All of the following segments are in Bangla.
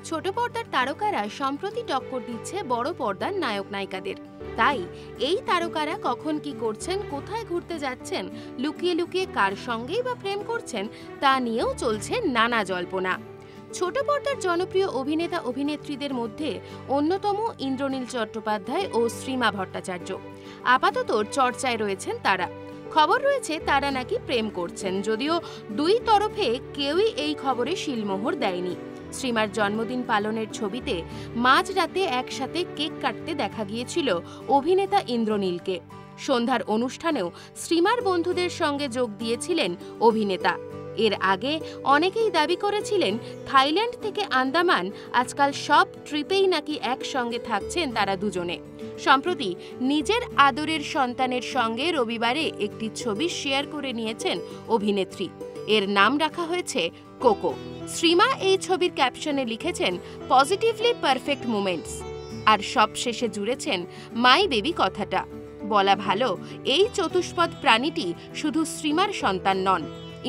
ছোট পর্দার তারকারা সম্প্রতি টক্কর দিচ্ছে বড় পর্দার নায়ক নায়িকাদের। তাই এই তারকারা কখন কি করছেন, কোথায় ঘুরতে যাচ্ছেন, লুকিয়ে লুকিয়ে কার সঙ্গেই বা প্রেম করছেন, তা নিয়েও চলছে নানা জল্পনা। ছোট পর্দার জনপ্রিয় অভিনেতা অভিনেত্রীদের মধ্যে অন্যতম ইন্দ্রনীল চট্টোপাধ্যায় ও শ্রীমা ভট্টাচার্য। আপাতত চর্চায় রয়েছেন তারা। খবর রয়েছে তারা নাকি প্রেম করছেন, যদিও দুই তরফে কেউই এই খবরে শিলমোহর দেয়নি। শ্রীমার জন্মদিন পালনের ছবিতে মাঝরাতে একসাথে কেক কাটতে দেখা গিয়েছিল অভিনেতা ইন্দ্রনীলকে। সন্ধ্যার অনুষ্ঠানেও শ্রীমার বন্ধুদের সঙ্গে যোগ দিয়েছিলেন অভিনেতা। এর আগে অনেকেই দাবি করেছিলেন থাইল্যান্ড থেকে আন্দামান আজকাল সব ট্রিপেই নাকি একসঙ্গে থাকছেন তারা দুজনে। সম্প্রতি নিজের আদরের সন্তানের সঙ্গে রবিবারে একটি ছবি শেয়ার করে নিয়েছেন অভিনেত্রী। এর নাম রাখা হয়েছে কোকো। শ্রীমা এই ছবির ক্যাপশনে লিখেছেন পজিটিভলি পারফেক্ট মোমেন্টস, আর সবশেষে জুড়েছেন মাই বেবি কথাটা। বলা ভালো, এই চতুষ্পদ প্রাণীটি শুধু শ্রীমার সন্তান নন,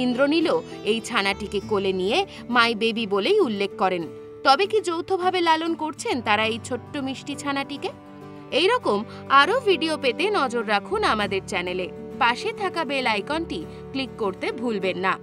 ইন্দ্রনীলও এই ছানাটিকে কোলে নিয়ে মাই বেবি বলেই উল্লেখ করেন। তবে কি যৌথভাবে লালন করছেন তারা এই ছোট্ট মিষ্টি ছানাটিকে? এইরকম আরও ভিডিও পেতে নজর রাখুন আমাদের চ্যানেলে। পাশে থাকা বেল আইকনটি ক্লিক করতে ভুলবেন না।